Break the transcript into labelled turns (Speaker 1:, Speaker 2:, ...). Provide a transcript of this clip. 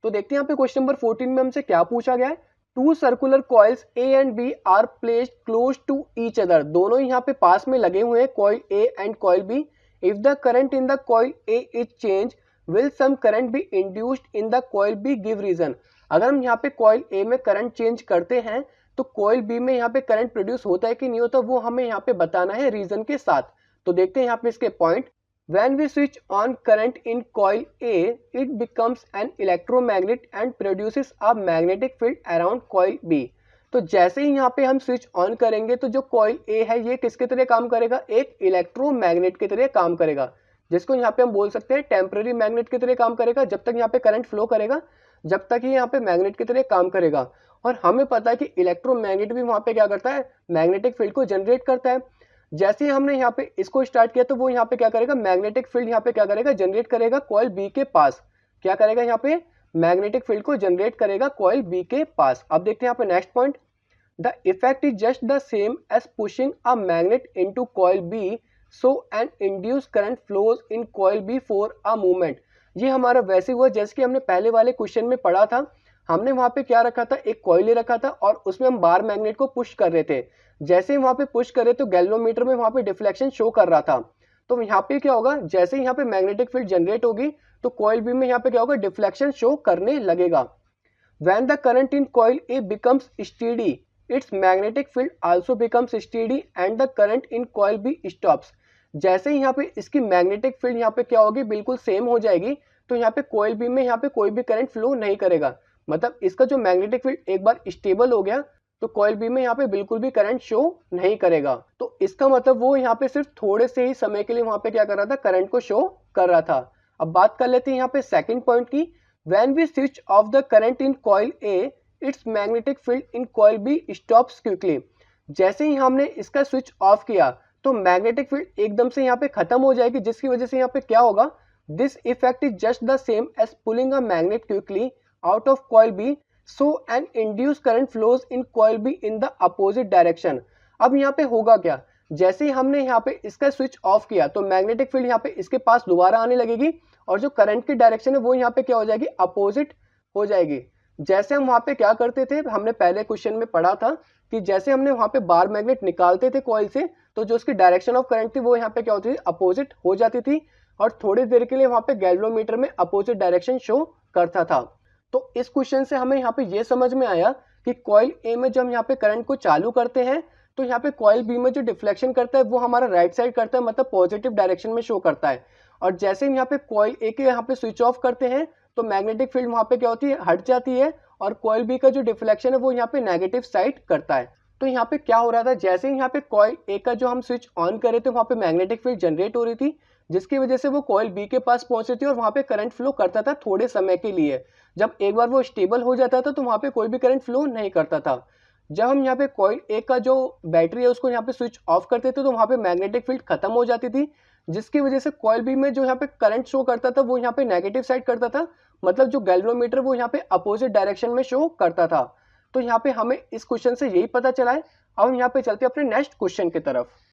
Speaker 1: तो देखते हैं यहाँ पे क्वेश्चन नंबर 14 में हमसे क्या पूछा गया है। Two circular coils A and B are placed close to each other, दोनों ही यहाँ पे पास में लगे हुए हैं, coil A and coil B. If the current in the coil A is change will some current be induced in the coil B, give reason. अगर हम यहाँ पे कॉइल ए में करंट चेंज करते हैं तो कॉइल बी में यहाँ पे करंट प्रोड्यूस होता है कि नहीं होता, वो हमें यहाँ पे बताना है रीजन के साथ। तो देखते हैं यहाँ पे इसके point. When we switch on current in coil A, it becomes an electromagnet and produces a magnetic field around coil B. तो जैसे ही यहाँ पे हम स्विच ऑन करेंगे तो जो कॉइल ए है ये किसके तरह काम करेगा, एक इलेक्ट्रोमैग्नेट की तरह काम करेगा, जिसको यहाँ पे हम बोल सकते हैं टेम्पररी मैग्नेट की तरह काम करेगा। जब तक यहाँ पे करंट फ्लो करेगा जब तक ही यहाँ पे मैग्नेट की तरह काम करेगा। और हमें पता है कि इलेक्ट्रोमैग्नेट भी वहाँ पे क्या करता है, मैग्नेटिक फील्ड को जनरेट करता है। जैसे ही हमने यहाँ पे इसको स्टार्ट किया तो वो यहाँ पे क्या करेगा, मैग्नेटिक फील्ड यहाँ पे क्या करेगा, जनरेट करेगा कॉइल बी के पास। क्या करेगा, यहाँ पे मैग्नेटिक फील्ड को जनरेट करेगा कॉइल बी के पास। अब देखते हैं यहाँ पे next point. The effect is just the same as pushing a magnet into coil B, so an induce current flows in coil B for a movement. ये हमारा वैसे हुआ जैसे कि हमने पहले वाले क्वेश्चन में पढ़ा था। हमने वहां पे क्या रखा था, एक कॉइल ले रखा था और उसमें हम बार मैग्नेट को पुश कर रहे थे। जैसे ही वहां पे पुश करे तो गैल्वेनोमीटर में वहां पे डिफ्लेक्शन शो कर रहा था। तो यहाँ पे क्या होगा, जैसे ही यहाँ पे मैग्नेटिक फील्ड जनरेट होगी तो कॉइल बी में यहाँ पे क्या होगा, डिफ्लेक्शन शो करने लगेगा। When the current in coil A becomes steady, its magnetic field also becomes steady and the current in coil B stops. जैसे ही यहाँ पे इसकी मैग्नेटिक फील्ड यहाँ पे क्या होगी, बिल्कुल सेम हो जाएगी, तो यहाँ पे कॉइल बी में यहाँ पे कोई भी करंट फ्लो नहीं करेगा। मतलब इसका जो मैग्नेटिक फील्ड एक बार स्टेबल हो गया तो कॉइल बी में यहाँ पे बिल्कुल भी करंट शो नहीं करेगा। तो इसका मतलब वो यहाँ पे सिर्फ थोड़े से ही समय के लिए वहां पे क्या कर रहा था, करंट को शो कर रहा था। अब बात कर लेते हैं यहाँ पे सेकंड पॉइंट की। When we switch off the current in coil A, its magnetic field in coil B stops quickly. जैसे ही हमने इसका स्विच ऑफ किया तो मैग्नेटिक फील्ड एकदम से यहाँ पे खत्म हो जाएगी, जिसकी वजह से यहाँ पे क्या होगा, this effect is just the same as pulling a magnet quickly out of coil B, so an induced current flows in coil B in the opposite direction। अब यहाँ पे होगा क्या, जैसे ही हमने यहाँ पे इसका स्विच ऑफ किया तो मैग्नेटिक फील्ड यहाँ पे इसके पास दोबारा आने लगेगी और जो करंट की डायरेक्शन है वो यहाँ पे क्या हो जाएगी, अपोजिट हो जाएगी। जैसे हम वहाँ पे क्या करते थे, हमने पहले क्वेश्चन में पढ़ा था कि जैसे हमने वहाँ पे बार मैग्नेट निकालते थे कॉइल से तो जो उसकी डायरेक्शन ऑफ करंट थी वो यहाँ पे क्या होती थी, अपोजिट हो जाती थी और थोड़ी देर के लिए वहाँ पे गैल्वेनोमीटर में अपोजिट डायरेक्शन शो करता था। तो इस क्वेश्चन से हमें यहाँ पे ये समझ में आया कि कॉइल ए में जब हम यहाँ पे करंट को चालू करते हैं तो यहाँ पे कॉइल बी में जो डिफ्लेक्शन करता है वो हमारा राइट साइड करता है, मतलब पॉजिटिव डायरेक्शन में शो करता है। और जैसे हम यहाँ पे कॉइल ए के यहाँ पे स्विच ऑफ करते हैं तो मैग्नेटिक फील्ड वहाँ पे क्या होती है, हट जाती है और कॉइल बी का जो डिफ्लेक्शन है वो यहाँ पे नेगेटिव साइड करता है। तो यहाँ पे क्या हो रहा था, जैसे ही यहाँ पे कॉइल ए का जो हम स्विच ऑन करे थे वहाँ पे मैग्नेटिक फील्ड जनरेट हो रही थी, जिसकी वजह से वो कॉइल बी के पास पहुंच रही थी और वहां पे करंट फ्लो करता था थोड़े समय के लिए। जब एक बार वो स्टेबल हो जाता था तो वहां पे कोई भी करंट फ्लो नहीं करता था। जब हम यहाँ पे कॉइल ए का जो बैटरी है उसको यहाँ पे स्विच ऑफ करते थे तो वहां पे मैग्नेटिक फील्ड खत्म हो जाती थी, जिसकी वजह से कॉइल बी में जो यहाँ पे करंट शो करता था वो यहाँ पे नेगेटिव साइड करता था, मतलब जो गैल्वेनोमीटर वो यहाँ पे अपोजिट डायरेक्शन में शो करता था। तो यहाँ पे हमें इस क्वेश्चन से यही पता चला है। अब हम यहाँ पे चलते हैं अपने नेक्स्ट क्वेश्चन की तरफ।